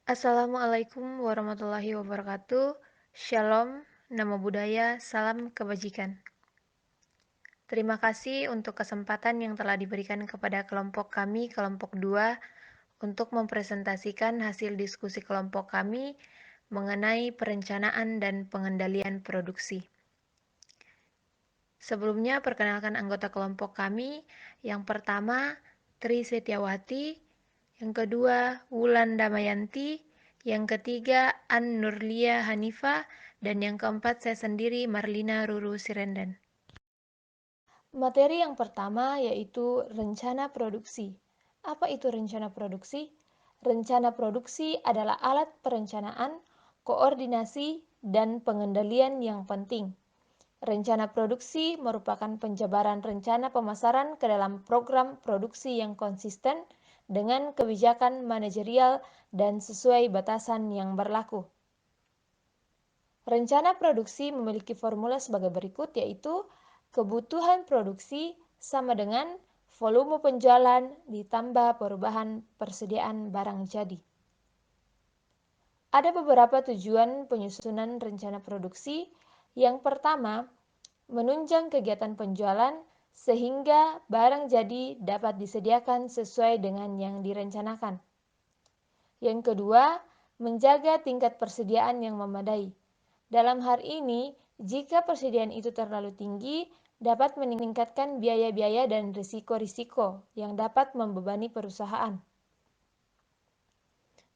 Assalamualaikum warahmatullahi wabarakatuh. Shalom, namo buddhaya, salam kebajikan. Terima kasih untuk kesempatan yang telah diberikan kepada kelompok kami, kelompok 2, untuk mempresentasikan hasil diskusi kelompok kami mengenai perencanaan dan pengendalian produksi. Sebelumnya, perkenalkan anggota kelompok kami. Yang pertama, Tri Setiawati. Yang kedua, Wulan Damayanti. Yang ketiga, An Nurlia Hanifa. Dan yang keempat, saya sendiri, Marlina Ruru Sirenden. Materi yang pertama yaitu rencana produksi. Apa itu rencana produksi? Rencana produksi adalah alat perencanaan, koordinasi, dan pengendalian yang penting. Rencana produksi merupakan penjabaran rencana pemasaran ke dalam program produksi yang konsisten dengan kebijakan manajerial dan sesuai batasan yang berlaku. Rencana produksi memiliki formula sebagai berikut, yaitu kebutuhan produksi sama dengan volume penjualan ditambah perubahan persediaan barang jadi. Ada beberapa tujuan penyusunan rencana produksi. Yang pertama, menunjang kegiatan penjualan sehingga barang jadi dapat disediakan sesuai dengan yang direncanakan. Yang kedua, menjaga tingkat persediaan yang memadai. Dalam hal ini, jika persediaan itu terlalu tinggi, dapat meningkatkan biaya-biaya dan risiko-risiko yang dapat membebani perusahaan.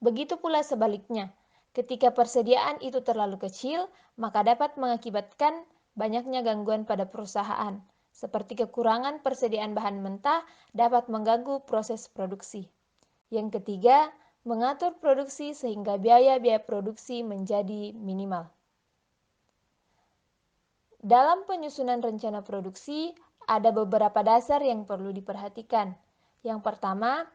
Begitu pula sebaliknya, ketika persediaan itu terlalu kecil, maka dapat mengakibatkan banyaknya gangguan pada perusahaan, seperti kekurangan persediaan bahan mentah dapat mengganggu proses produksi. Yang ketiga, mengatur produksi sehingga biaya-biaya produksi menjadi minimal. Dalam penyusunan rencana produksi, ada beberapa dasar yang perlu diperhatikan. Yang pertama,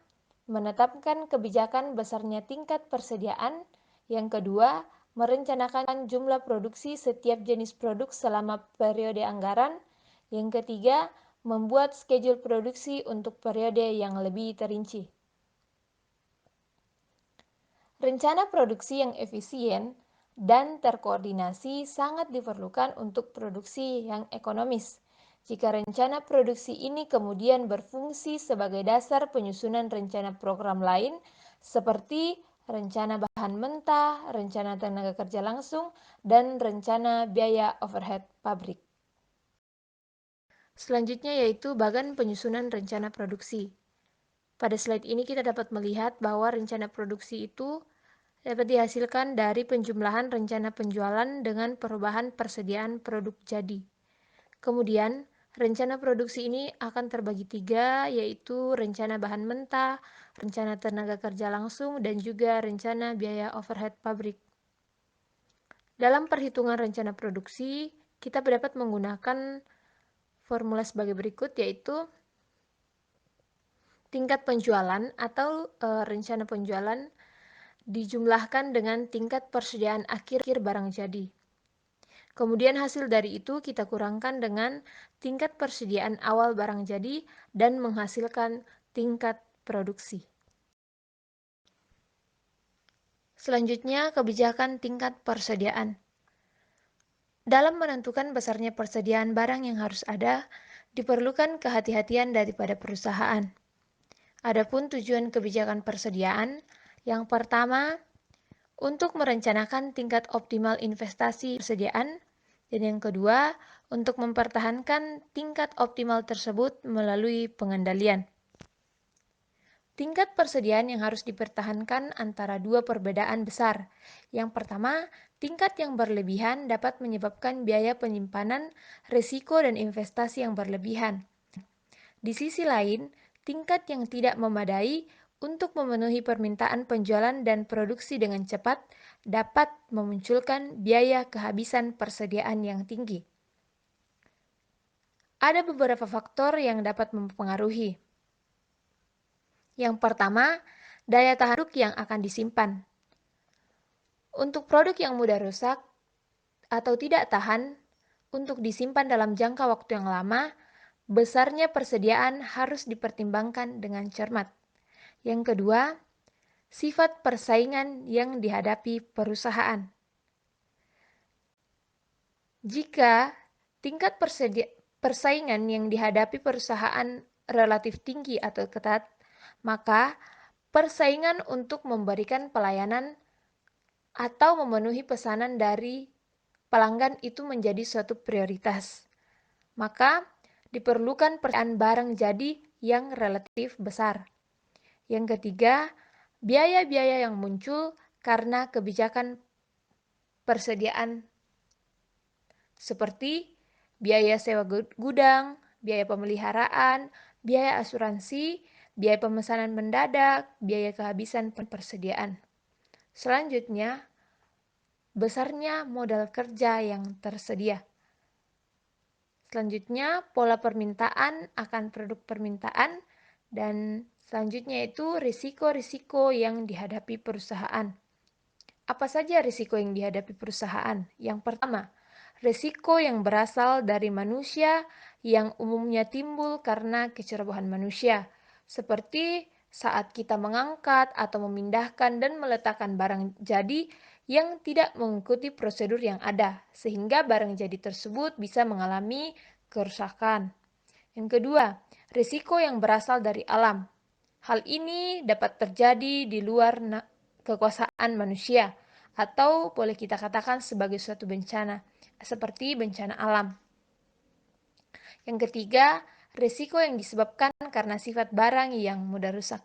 menetapkan kebijakan besarnya tingkat persediaan. Yang kedua, merencanakan jumlah produksi setiap jenis produk selama periode anggaran. Yang ketiga, membuat schedule produksi untuk periode yang lebih terinci. Rencana produksi yang efisien dan terkoordinasi sangat diperlukan untuk produksi yang ekonomis. Jika rencana produksi ini kemudian berfungsi sebagai dasar penyusunan rencana program lain, seperti rencana bahan mentah, rencana tenaga kerja langsung, dan rencana biaya overhead pabrik. Selanjutnya yaitu bagan penyusunan rencana produksi. Pada slide ini kita dapat melihat bahwa rencana produksi itu dapat dihasilkan dari penjumlahan rencana penjualan dengan perubahan persediaan produk jadi. Kemudian, rencana produksi ini akan terbagi 3, yaitu rencana bahan mentah, rencana tenaga kerja langsung, dan juga rencana biaya overhead pabrik. Dalam perhitungan rencana produksi, kita dapat menggunakan formula sebagai berikut, yaitu tingkat penjualan atau rencana penjualan dijumlahkan dengan tingkat persediaan akhir barang jadi. Kemudian hasil dari itu kita kurangkan dengan tingkat persediaan awal barang jadi dan menghasilkan tingkat produksi. Selanjutnya, kebijakan tingkat persediaan. Dalam menentukan besarnya persediaan barang yang harus ada, diperlukan kehati-hatian daripada perusahaan. Adapun tujuan kebijakan persediaan, yang pertama, untuk merencanakan tingkat optimal investasi persediaan, dan yang kedua, untuk mempertahankan tingkat optimal tersebut melalui pengendalian. Tingkat persediaan yang harus dipertahankan antara dua perbedaan besar. Yang pertama, tingkat yang berlebihan dapat menyebabkan biaya penyimpanan, risiko, dan investasi yang berlebihan. Di sisi lain, tingkat yang tidak memadai untuk memenuhi permintaan penjualan dan produksi dengan cepat dapat memunculkan biaya kehabisan persediaan yang tinggi. Ada beberapa faktor yang dapat mempengaruhi. Yang pertama, daya tahan produk yang akan disimpan. Untuk produk yang mudah rusak atau tidak tahan untuk disimpan dalam jangka waktu yang lama, besarnya persediaan harus dipertimbangkan dengan cermat. Yang kedua, Sifat persaingan yang dihadapi perusahaan. Jika tingkat persaingan yang dihadapi perusahaan relatif tinggi atau ketat, maka persaingan untuk memberikan pelayanan atau memenuhi pesanan dari pelanggan itu menjadi suatu prioritas. Maka diperlukan persediaan barang jadi yang relatif besar. Yang ketiga, biaya-biaya yang muncul karena kebijakan persediaan seperti biaya sewa gudang, biaya pemeliharaan, biaya asuransi, biaya pemesanan mendadak, biaya kehabisan persediaan. Selanjutnya, besarnya modal kerja yang tersedia. Selanjutnya, pola permintaan akan produk permintaan, dan selanjutnya itu risiko-risiko yang dihadapi perusahaan. Apa saja risiko yang dihadapi perusahaan? Yang pertama, risiko yang berasal dari manusia yang umumnya timbul karena kecerobohan manusia, seperti saat kita mengangkat atau memindahkan dan meletakkan barang jadi yang tidak mengikuti prosedur yang ada, sehingga barang jadi tersebut bisa mengalami kerusakan. Yang kedua, risiko yang berasal dari alam. Hal ini dapat terjadi di luar kekuasaan manusia, atau boleh kita katakan sebagai suatu bencana, seperti bencana alam. Yang ketiga, risiko yang disebabkan karena sifat barang yang mudah rusak.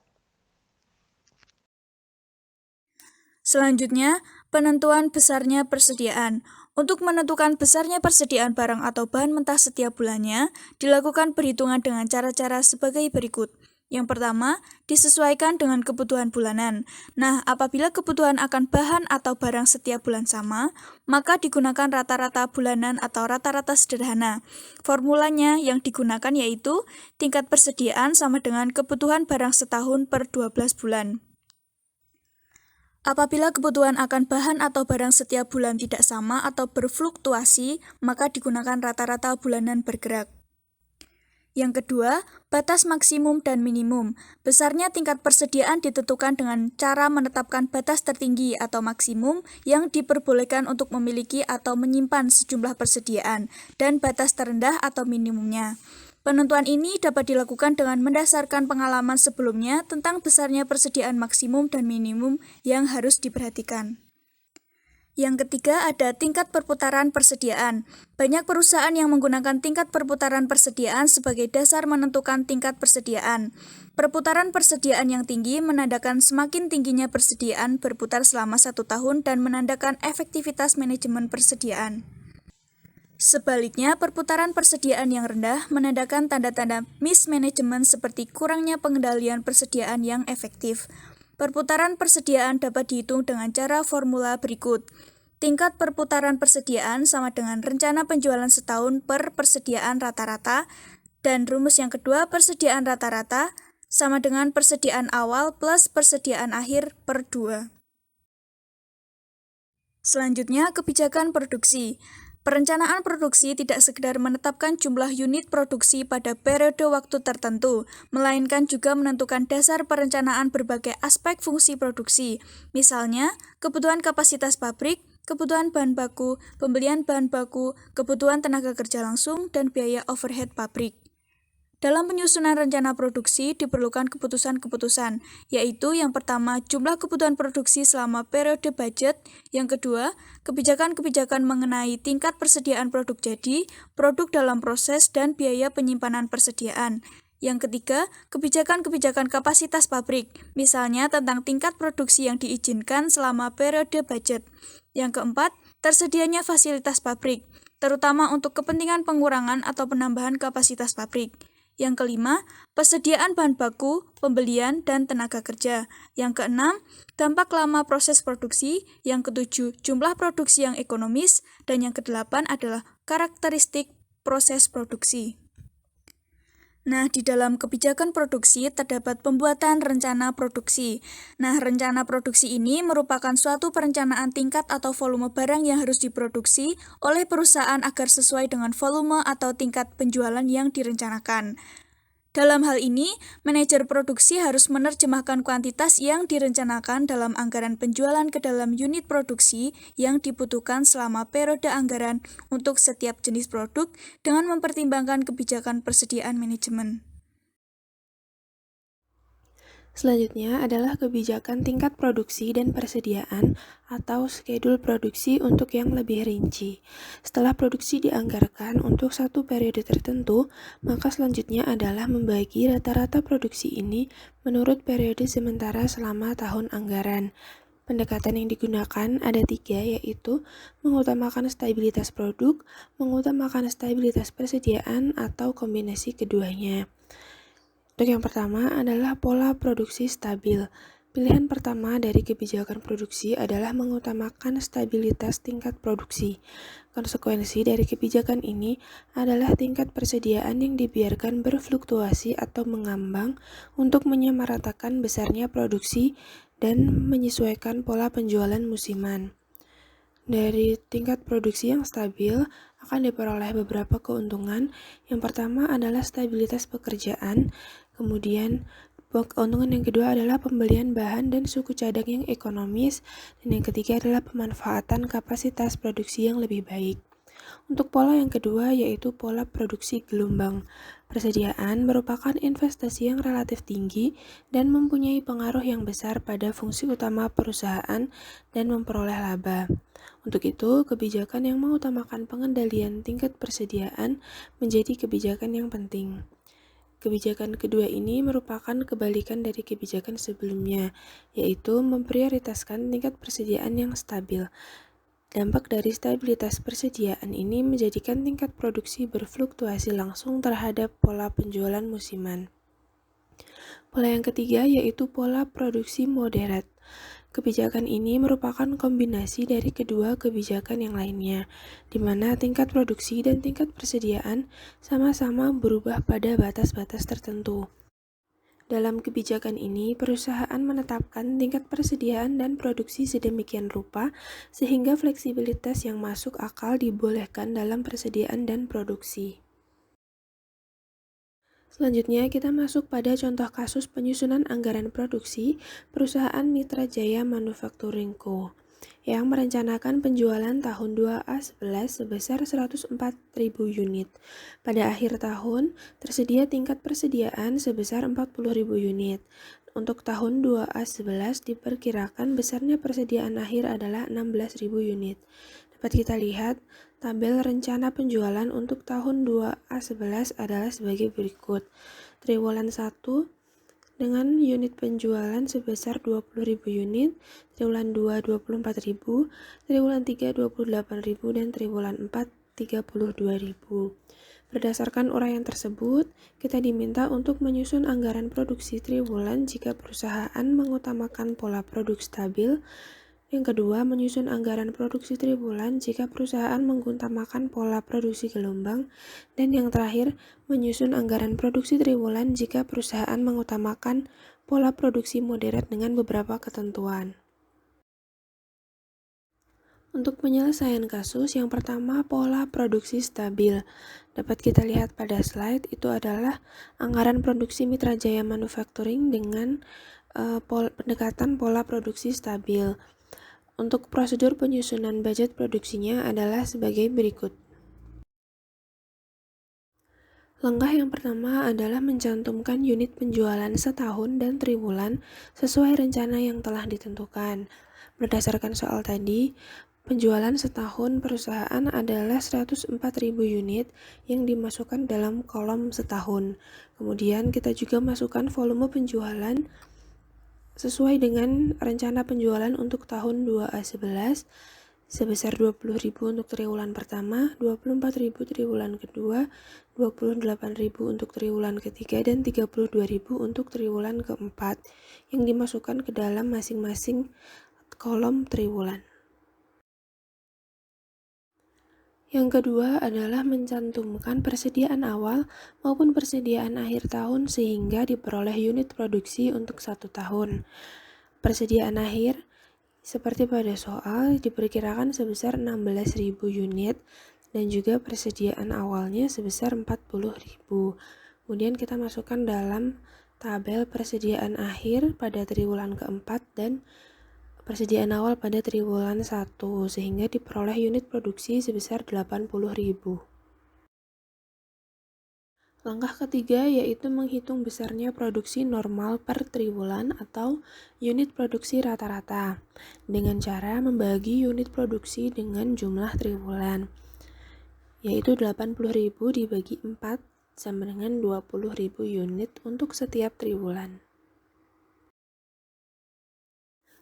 Selanjutnya, penentuan besarnya persediaan. Untuk menentukan besarnya persediaan barang atau bahan mentah setiap bulannya, dilakukan perhitungan dengan cara-cara sebagai berikut. Yang pertama, disesuaikan dengan kebutuhan bulanan. Nah, apabila kebutuhan akan bahan atau barang setiap bulan sama, maka digunakan rata-rata bulanan atau rata-rata sederhana. Formulanya yang digunakan yaitu tingkat persediaan sama dengan kebutuhan barang setahun per 12 bulan. Apabila kebutuhan akan bahan atau barang setiap bulan tidak sama atau berfluktuasi, maka digunakan rata-rata bulanan bergerak. Yang kedua, batas maksimum dan minimum. Besarnya tingkat persediaan ditentukan dengan cara menetapkan batas tertinggi atau maksimum yang diperbolehkan untuk memiliki atau menyimpan sejumlah persediaan, dan batas terendah atau minimumnya. Penentuan ini dapat dilakukan dengan mendasarkan pengalaman sebelumnya tentang besarnya persediaan maksimum dan minimum yang harus diperhatikan. Yang ketiga ada tingkat perputaran persediaan. Banyak perusahaan yang menggunakan tingkat perputaran persediaan sebagai dasar menentukan tingkat persediaan. Perputaran persediaan yang tinggi menandakan semakin tingginya persediaan berputar selama 1 tahun dan menandakan efektivitas manajemen persediaan. Sebaliknya, perputaran persediaan yang rendah menandakan tanda-tanda mismanagement seperti kurangnya pengendalian persediaan yang efektif. Perputaran persediaan dapat dihitung dengan cara formula berikut. Tingkat perputaran persediaan sama dengan rencana penjualan setahun per persediaan rata-rata, dan rumus yang kedua persediaan rata-rata sama dengan persediaan awal plus persediaan akhir per 2. Selanjutnya, kebijakan produksi. Perencanaan produksi tidak sekedar menetapkan jumlah unit produksi pada periode waktu tertentu, melainkan juga menentukan dasar perencanaan berbagai aspek fungsi produksi, misalnya kebutuhan kapasitas pabrik, kebutuhan bahan baku, pembelian bahan baku, kebutuhan tenaga kerja langsung, dan biaya overhead pabrik. Dalam penyusunan rencana produksi diperlukan keputusan-keputusan, yaitu yang pertama jumlah kebutuhan produksi selama periode budget, yang kedua kebijakan-kebijakan mengenai tingkat persediaan produk jadi, produk dalam proses, dan biaya penyimpanan persediaan. Yang ketiga, kebijakan-kebijakan kapasitas pabrik, misalnya tentang tingkat produksi yang diizinkan selama periode budget. Yang keempat, tersedianya fasilitas pabrik, terutama untuk kepentingan pengurangan atau penambahan kapasitas pabrik. Yang kelima, persediaan bahan baku, pembelian, dan tenaga kerja. Yang keenam, dampak lama proses produksi. Yang ketujuh, jumlah produksi yang ekonomis. Dan yang kedelapan adalah karakteristik proses produksi. Nah, di dalam kebijakan produksi terdapat pembuatan rencana produksi. Nah, rencana produksi ini merupakan suatu perencanaan tingkat atau volume barang yang harus diproduksi oleh perusahaan agar sesuai dengan volume atau tingkat penjualan yang direncanakan. Dalam hal ini, manajer produksi harus menerjemahkan kuantitas yang direncanakan dalam anggaran penjualan ke dalam unit produksi yang dibutuhkan selama periode anggaran untuk setiap jenis produk dengan mempertimbangkan kebijakan persediaan manajemen. Selanjutnya adalah kebijakan tingkat produksi dan persediaan atau schedule produksi untuk yang lebih rinci. Setelah produksi dianggarkan untuk satu periode tertentu, maka selanjutnya adalah membagi rata-rata produksi ini menurut periode sementara selama tahun anggaran. Pendekatan yang digunakan ada 3, yaitu mengutamakan stabilitas produk, mengutamakan stabilitas persediaan, atau kombinasi keduanya. Untuk yang pertama adalah pola produksi stabil. Pilihan pertama dari kebijakan produksi adalah mengutamakan stabilitas tingkat produksi. Konsekuensi dari kebijakan ini adalah tingkat persediaan yang dibiarkan berfluktuasi atau mengambang untuk menyamaratakan besarnya produksi dan menyesuaikan pola penjualan musiman. Dari tingkat produksi yang stabil akan diperoleh beberapa keuntungan. Yang pertama adalah stabilitas pekerjaan, kemudian keuntungan yang kedua adalah pembelian bahan dan suku cadang yang ekonomis, dan yang ketiga adalah pemanfaatan kapasitas produksi yang lebih baik. Untuk pola yang kedua yaitu pola produksi gelombang. Persediaan merupakan investasi yang relatif tinggi dan mempunyai pengaruh yang besar pada fungsi utama perusahaan dan memperoleh laba. Untuk itu, kebijakan yang mengutamakan pengendalian tingkat persediaan menjadi kebijakan yang penting. Kebijakan kedua ini merupakan kebalikan dari kebijakan sebelumnya, yaitu memprioritaskan tingkat persediaan yang stabil. Dampak dari stabilitas persediaan ini menjadikan tingkat produksi berfluktuasi langsung terhadap pola penjualan musiman. Pola yang ketiga yaitu pola produksi moderat. Kebijakan ini merupakan kombinasi dari kedua kebijakan yang lainnya, di mana tingkat produksi dan tingkat persediaan sama-sama berubah pada batas-batas tertentu. Dalam kebijakan ini, perusahaan menetapkan tingkat persediaan dan produksi sedemikian rupa sehingga fleksibilitas yang masuk akal dibolehkan dalam persediaan dan produksi. Selanjutnya, kita masuk pada contoh kasus penyusunan anggaran produksi perusahaan Mitra Jaya Manufacturing Co. yang merencanakan penjualan tahun 2A11 sebesar 104.000 unit. Pada akhir tahun, tersedia tingkat persediaan sebesar 40.000 unit. Untuk tahun 2A11 diperkirakan besarnya persediaan akhir adalah 16.000 unit. Dapat kita lihat, tabel rencana penjualan untuk tahun 2A11 adalah sebagai berikut. Triwulan 1 dengan unit penjualan sebesar 20.000 unit, triwulan 2 24.000, triwulan 3 28.000, dan triwulan 4 32.000. Berdasarkan uraian tersebut, kita diminta untuk menyusun anggaran produksi triwulan jika perusahaan mengutamakan pola produk stabil. Yang kedua, menyusun anggaran produksi triwulan jika perusahaan mengutamakan pola produksi gelombang. Dan yang terakhir, menyusun anggaran produksi triwulan jika perusahaan mengutamakan pola produksi moderat dengan beberapa ketentuan. Untuk penyelesaian kasus, yang pertama pola produksi stabil. Dapat kita lihat pada slide, itu adalah anggaran produksi Mitra Jaya Manufacturing dengan pendekatan pola produksi stabil. Untuk prosedur penyusunan budget produksinya adalah sebagai berikut. Langkah yang pertama adalah mencantumkan unit penjualan setahun dan triwulan sesuai rencana yang telah ditentukan. Berdasarkan soal tadi, penjualan setahun perusahaan adalah 104.000 unit yang dimasukkan dalam kolom setahun. Kemudian kita juga masukkan volume penjualan sesuai dengan rencana penjualan untuk tahun 2A11 sebesar 20.000 untuk triwulan pertama, 24.000 triwulan kedua, 28.000 untuk triwulan ketiga, dan 32.000 untuk triwulan keempat yang dimasukkan ke dalam masing-masing kolom triwulan. Yang kedua adalah mencantumkan persediaan awal maupun persediaan akhir tahun sehingga diperoleh unit produksi untuk satu tahun. Persediaan akhir seperti pada soal diperkirakan sebesar 16.000 unit dan juga persediaan awalnya sebesar 40.000. Kemudian kita masukkan dalam tabel persediaan akhir pada triwulan keempat dan persediaan awal pada triwulan 1, sehingga diperoleh unit produksi sebesar 80.000. Langkah ketiga yaitu menghitung besarnya produksi normal per triwulan atau unit produksi rata-rata dengan cara membagi unit produksi dengan jumlah triwulan, yaitu 80.000 dibagi 4 sama dengan 20.000 unit untuk setiap triwulan.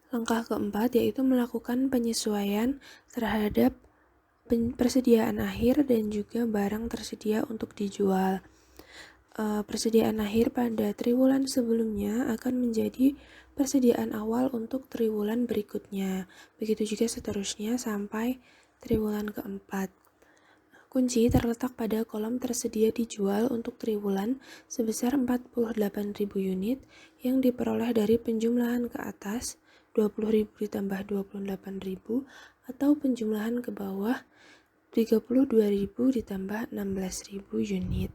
Langkah keempat yaitu melakukan penyesuaian terhadap persediaan akhir dan juga barang tersedia untuk dijual. Persediaan akhir pada triwulan sebelumnya akan menjadi persediaan awal untuk triwulan berikutnya. Begitu juga seterusnya sampai triwulan keempat. Kunci terletak pada kolom tersedia dijual untuk triwulan sebesar 48.000 unit yang diperoleh dari penjumlahan ke atas 20.000 ditambah 28.000 atau penjumlahan ke bawah 32.000 ditambah 16.000 unit.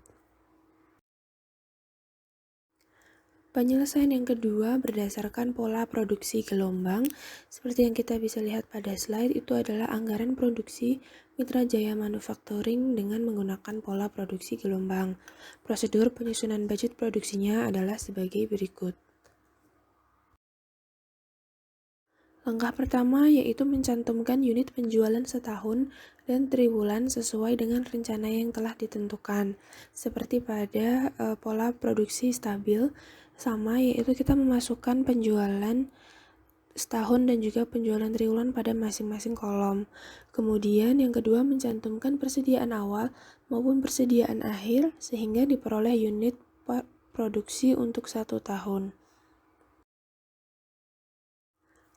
Penyelesaian yang kedua berdasarkan pola produksi gelombang. Seperti yang kita bisa lihat pada slide, itu adalah anggaran produksi Mitra Jaya Manufacturing dengan menggunakan pola produksi gelombang. Prosedur penyusunan budget produksinya adalah sebagai berikut. Langkah pertama yaitu mencantumkan unit penjualan setahun dan triwulan sesuai dengan rencana yang telah ditentukan. Seperti pada pola produksi stabil, sama yaitu kita memasukkan penjualan setahun dan juga penjualan triwulan pada masing-masing kolom. Kemudian yang kedua mencantumkan persediaan awal maupun persediaan akhir sehingga diperoleh unit produksi untuk 1 tahun.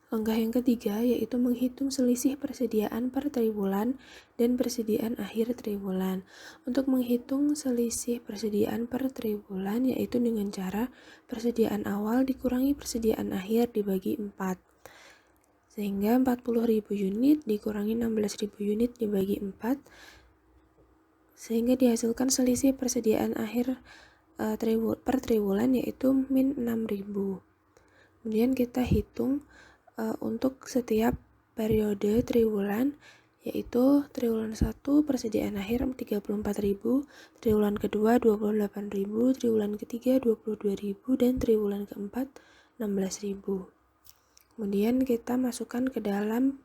Langkah yang ketiga yaitu menghitung selisih persediaan per triwulan dan persediaan akhir triwulan. Untuk menghitung selisih persediaan per triwulan yaitu dengan cara persediaan awal dikurangi persediaan akhir dibagi 4. Sehingga 40.000 unit dikurangi 16.000 unit dibagi 4 sehingga dihasilkan selisih persediaan akhir per triwulan yaitu min 6.000. Kemudian kita hitung untuk setiap periode triwulan, yaitu triwulan 1 persediaan akhir 34.000, triwulan kedua 28.000, triwulan ketiga 22.000, dan triwulan keempat 16.000. Kemudian kita masukkan ke dalam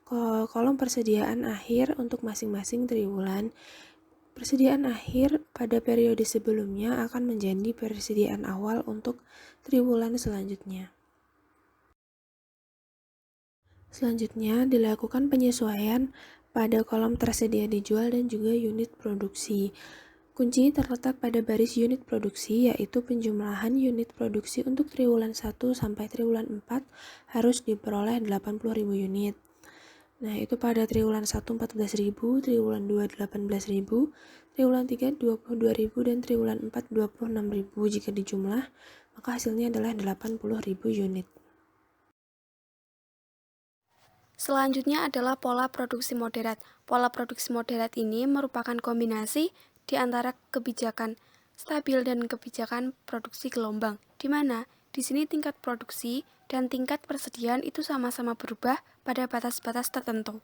kolom persediaan akhir untuk masing-masing triwulan. Persediaan akhir pada periode sebelumnya akan menjadi persediaan awal untuk triwulan selanjutnya. Selanjutnya, dilakukan penyesuaian pada kolom tersedia dijual dan juga unit produksi. Kunci terletak pada baris unit produksi, yaitu penjumlahan unit produksi untuk triwulan 1 sampai triwulan 4 harus diperoleh 80.000 unit. Nah, itu pada triwulan 1 14.000, triwulan 2 18.000, triwulan 3 22.000, dan triwulan 4 26.000. Jika dijumlah, maka hasilnya adalah 80.000 unit. Selanjutnya adalah pola produksi moderat. Pola produksi moderat ini merupakan kombinasi di antara kebijakan stabil dan kebijakan produksi gelombang, di mana di sini tingkat produksi dan tingkat persediaan itu sama-sama berubah pada batas-batas tertentu.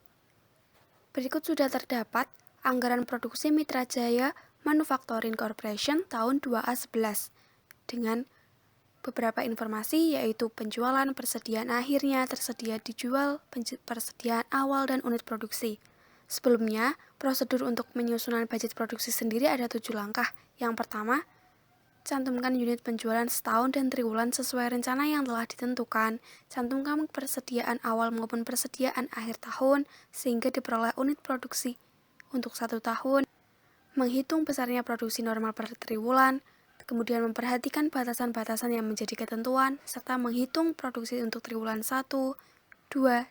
Berikut sudah terdapat anggaran produksi Mitra Jaya Manufacturing Corporation tahun 2A11 dengan beberapa informasi yaitu penjualan, persediaan akhirnya, tersedia dijual, persediaan awal, dan unit produksi. Sebelumnya, prosedur untuk menyusunan budget produksi sendiri ada 7 langkah. Yang pertama, cantumkan unit penjualan setahun dan triwulan sesuai rencana yang telah ditentukan. Cantumkan persediaan awal maupun persediaan akhir tahun sehingga diperoleh unit produksi untuk 1 tahun. Menghitung besarnya produksi normal per triwulan. Kemudian memperhatikan batasan-batasan yang menjadi ketentuan, serta menghitung produksi untuk triwulan 1, 2,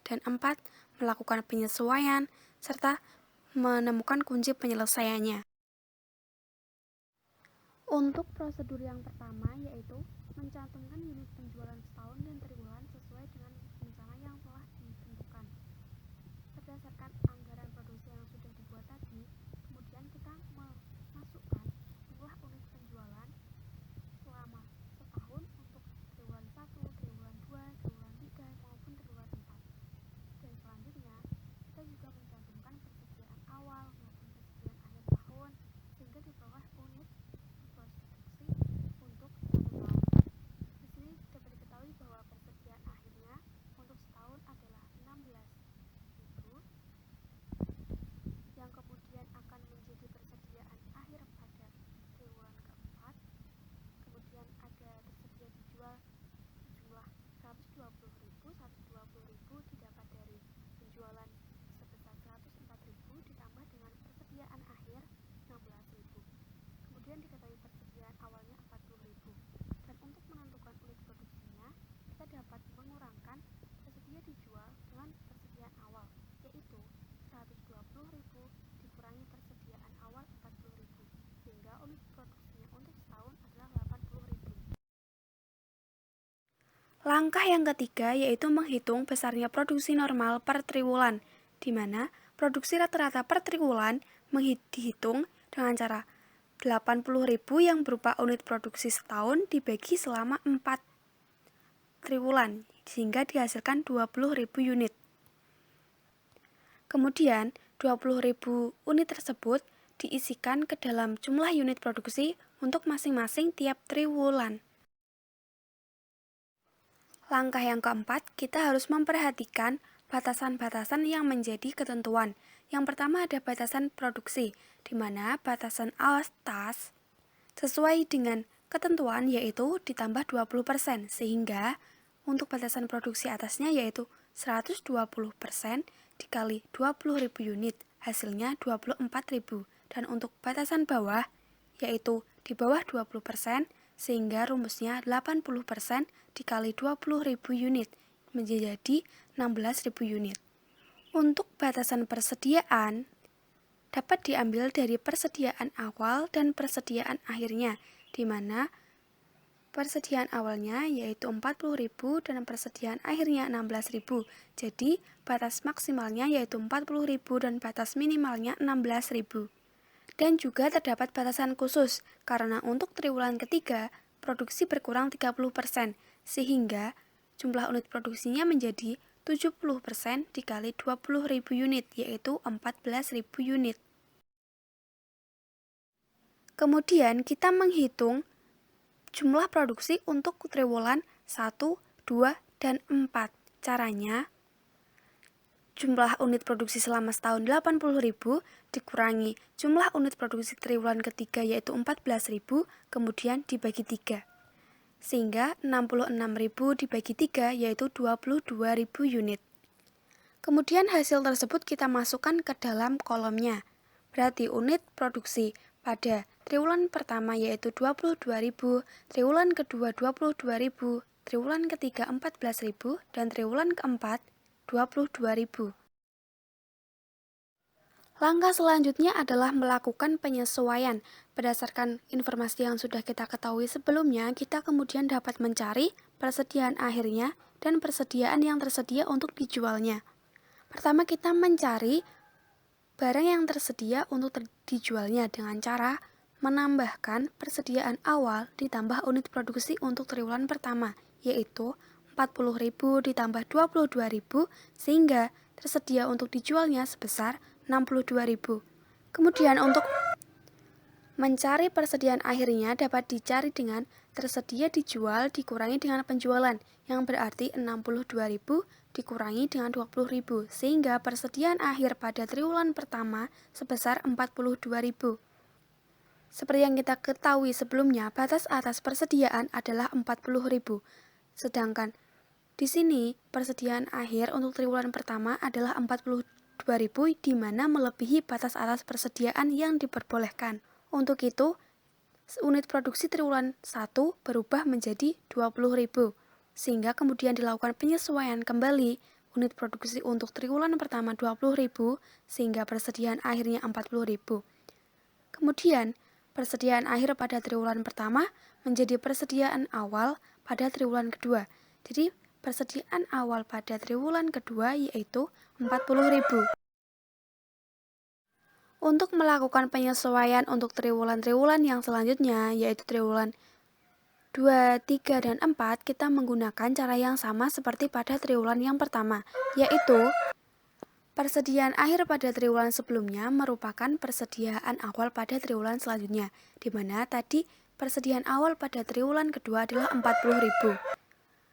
dan 4, melakukan penyesuaian, serta menemukan kunci penyelesaiannya. Untuk prosedur yang pertama yaitu mencantumkan unit penjualan setahun dan triwulan sesuai dengan rencana yang telah ditentukan. Berdasarkan anggaran produksi yang sudah dibuat tadi, kemudian kita memasukkan jumlah unit penjualan Langkah yang ketiga yaitu menghitung besarnya produksi normal per triwulan, di mana produksi rata-rata per triwulan dihitung dengan cara 80.000 yang berupa unit produksi setahun dibagi selama 4 triwulan, sehingga dihasilkan 20.000 unit. Kemudian, 20.000 unit tersebut diisikan ke dalam jumlah unit produksi untuk masing-masing tiap triwulan. Langkah yang keempat, kita harus memperhatikan batasan-batasan yang menjadi ketentuan. Yang pertama ada batasan produksi, di mana batasan atas sesuai dengan ketentuan yaitu ditambah 20%, sehingga untuk batasan produksi atasnya yaitu 120% dikali 20.000 unit, hasilnya 24.000. Dan untuk batasan bawah yaitu di bawah 20%, sehingga rumusnya 80% dikali 20.000 unit menjadi 16.000 unit. Untuk batasan persediaan dapat diambil dari persediaan awal dan persediaan akhirnya, di mana persediaan awalnya yaitu 40.000 dan persediaan akhirnya 16.000. Jadi, batas maksimalnya yaitu 40.000 dan batas minimalnya 16.000. Dan juga terdapat batasan khusus, karena untuk triwulan ketiga, produksi berkurang 30%, sehingga jumlah unit produksinya menjadi 70% dikali 20.000 unit, yaitu 14.000 unit. Kemudian kita menghitung jumlah produksi untuk triwulan 1, 2, dan 4. Caranya, jumlah unit produksi selama setahun 80.000 dikurangi jumlah unit produksi triwulan ketiga yaitu 14.000, kemudian dibagi 3. Sehingga 66.000 dibagi 3 yaitu 22.000 unit. Kemudian hasil tersebut kita masukkan ke dalam kolomnya. Berarti unit produksi pada triwulan pertama yaitu 22.000, triwulan kedua 22.000, triwulan ketiga 14.000, dan triwulan keempat 22.000. Langkah selanjutnya adalah melakukan penyesuaian. Berdasarkan informasi yang sudah kita ketahui sebelumnya, kita kemudian dapat mencari persediaan akhirnya dan persediaan yang tersedia untuk dijualnya. Pertama, kita mencari barang yang tersedia untuk dijualnya dengan cara menambahkan persediaan awal ditambah unit produksi untuk triwulan pertama, yaitu 40.000 ditambah 22.000, sehingga tersedia untuk dijualnya sebesar 62.000. Kemudian untuk mencari persediaan akhirnya dapat dicari dengan tersedia dijual dikurangi dengan penjualan, yang berarti 62.000 dikurangi dengan 20.000, sehingga persediaan akhir pada triwulan pertama sebesar 42.000. Seperti yang kita ketahui sebelumnya, batas atas persediaan adalah 40.000. Sedangkan di sini persediaan akhir untuk triwulan pertama adalah 42.000, di mana melebihi batas atas persediaan yang diperbolehkan. Untuk itu, unit produksi triwulan 1 berubah menjadi 20.000, sehingga kemudian dilakukan penyesuaian kembali unit produksi untuk triwulan pertama 20.000, sehingga persediaan akhirnya 40.000. Kemudian, persediaan akhir pada triwulan pertama menjadi persediaan awal pada triwulan kedua. Jadi, persediaan awal pada triwulan kedua yaitu 40.000. Untuk melakukan penyesuaian untuk triwulan-triwulan yang selanjutnya, yaitu triwulan 2, 3, dan 4, kita menggunakan cara yang sama seperti pada triwulan yang pertama, yaitu persediaan akhir pada triwulan sebelumnya merupakan persediaan awal pada triwulan selanjutnya, di mana tadi persediaan awal pada triwulan kedua adalah 40.000.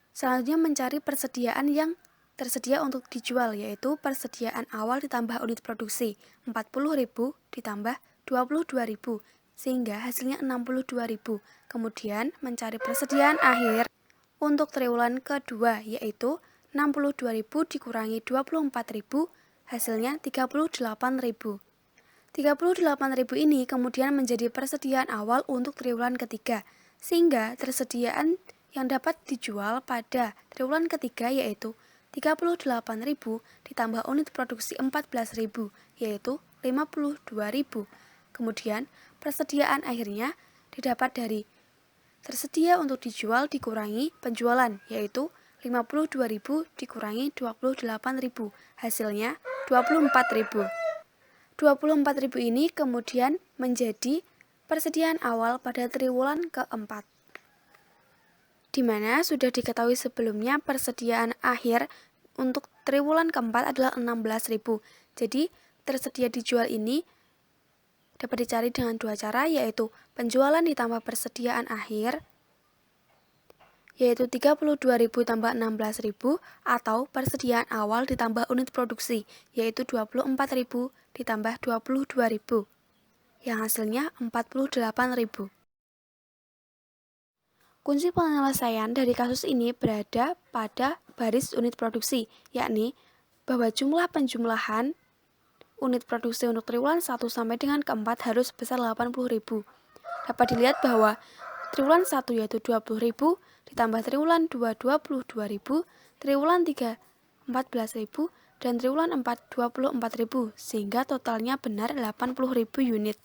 Selanjutnya mencari persediaan yang tersedia untuk dijual, yaitu persediaan awal ditambah unit produksi 40.000 ditambah 22.000, sehingga hasilnya 62.000. Kemudian mencari persediaan akhir untuk triwulan kedua, yaitu 62.000 dikurangi 24.000, hasilnya 38.000. 38.000 ini kemudian menjadi persediaan awal untuk triwulan ketiga, sehingga tersediaan yang dapat dijual pada triwulan ketiga yaitu 38.000 ditambah unit produksi 14.000, yaitu 52.000. Kemudian persediaan akhirnya didapat dari tersedia untuk dijual dikurangi penjualan, yaitu 52.000 dikurangi 28.000, hasilnya 24.000. 24.000 ini kemudian menjadi persediaan awal pada triwulan keempat, di mana sudah diketahui sebelumnya persediaan akhir untuk triwulan keempat adalah 16.000. Jadi tersedia dijual ini dapat dicari dengan dua cara, yaitu penjualan ditambah persediaan akhir, yaitu 32.000 tambah 16.000, atau persediaan awal ditambah unit produksi, yaitu 24.000 ditambah 22.000, yang hasilnya 48.000. Kunci penyelesaian dari kasus ini berada pada baris unit produksi, yakni bahwa jumlah penjumlahan unit produksi untuk triwulan 1 sampai dengan keempat harus sebesar 80.000. Dapat dilihat bahwa triwulan 1 yaitu 20.000, ditambah triwulan 2 22.000, triwulan 3 14.000, dan triwulan 4 24.000, sehingga totalnya benar 80.000 unit.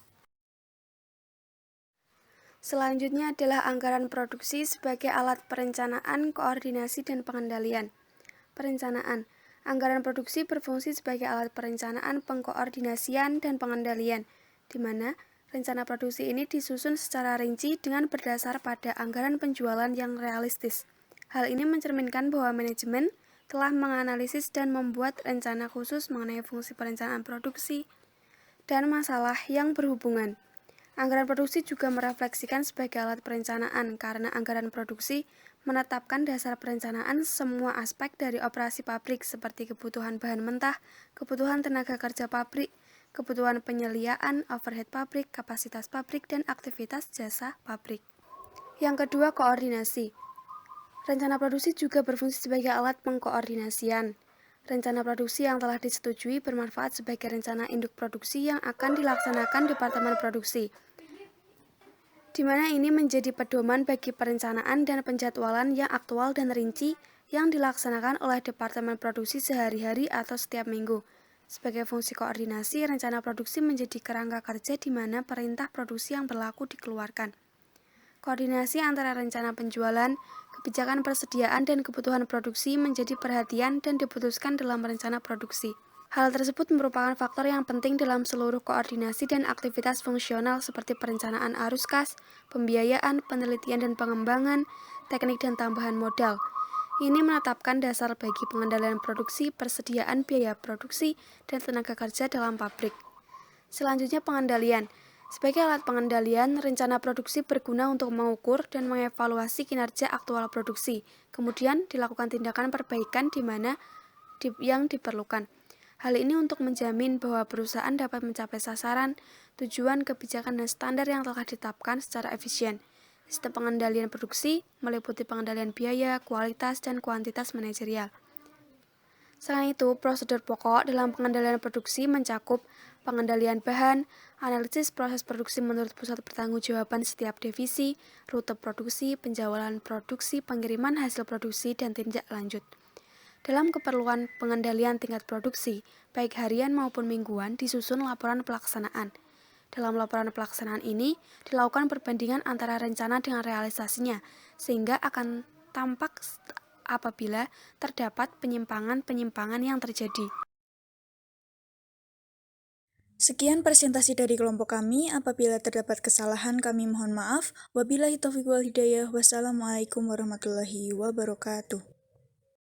Selanjutnya adalah anggaran produksi sebagai alat perencanaan, koordinasi, dan pengendalian. Perencanaan. Anggaran produksi berfungsi sebagai alat perencanaan, pengkoordinasian, dan pengendalian, di mana rencana produksi ini disusun secara rinci dengan berdasar pada anggaran penjualan yang realistis. Hal ini mencerminkan bahwa manajemen telah menganalisis dan membuat rencana khusus mengenai fungsi perencanaan produksi dan masalah yang berhubungan. Anggaran produksi juga merefleksikan sebagai alat perencanaan karena anggaran produksi menetapkan dasar perencanaan semua aspek dari operasi pabrik seperti kebutuhan bahan mentah, kebutuhan tenaga kerja pabrik, kebutuhan penyediaan, overhead pabrik, kapasitas pabrik, dan aktivitas jasa pabrik. Yang kedua, koordinasi. Rencana produksi juga berfungsi sebagai alat pengkoordinasian. Rencana produksi yang telah disetujui bermanfaat sebagai rencana induk produksi yang akan dilaksanakan Departemen Produksi, di mana ini menjadi pedoman bagi perencanaan dan penjadwalan yang aktual dan rinci yang dilaksanakan oleh Departemen Produksi sehari-hari atau setiap minggu. Sebagai fungsi koordinasi, rencana produksi menjadi kerangka kerja di mana perintah produksi yang berlaku dikeluarkan. Koordinasi antara rencana penjualan, kebijakan persediaan, dan kebutuhan produksi menjadi perhatian dan diputuskan dalam rencana produksi. Hal tersebut merupakan faktor yang penting dalam seluruh koordinasi dan aktivitas fungsional seperti perencanaan arus kas, pembiayaan, penelitian dan pengembangan, teknik dan tambahan modal. Ini menetapkan dasar bagi pengendalian produksi, persediaan biaya produksi, dan tenaga kerja dalam pabrik. Selanjutnya, pengendalian. Sebagai alat pengendalian, rencana produksi berguna untuk mengukur dan mengevaluasi kinerja aktual produksi. Kemudian dilakukan tindakan perbaikan di mana yang diperlukan. Hal ini untuk menjamin bahwa perusahaan dapat mencapai sasaran, tujuan, kebijakan, dan standar yang telah ditetapkan secara efisien. Sistem pengendalian produksi meliputi pengendalian biaya, kualitas, dan kuantitas manajerial. Selain itu, prosedur pokok dalam pengendalian produksi mencakup pengendalian bahan, analisis proses produksi menurut pusat pertanggungjawaban setiap divisi, rute produksi, penjualan produksi, pengiriman hasil produksi, dan tindak lanjut. Dalam keperluan pengendalian tingkat produksi, baik harian maupun mingguan, disusun laporan pelaksanaan. Dalam laporan pelaksanaan ini, dilakukan perbandingan antara rencana dengan realisasinya, sehingga akan tampak apabila terdapat penyimpangan-penyimpangan yang terjadi. Sekian presentasi dari kelompok kami. Apabila terdapat kesalahan, kami mohon maaf. Wabillahi taufiq wal hidayah. Wassalamualaikum warahmatullahi wabarakatuh.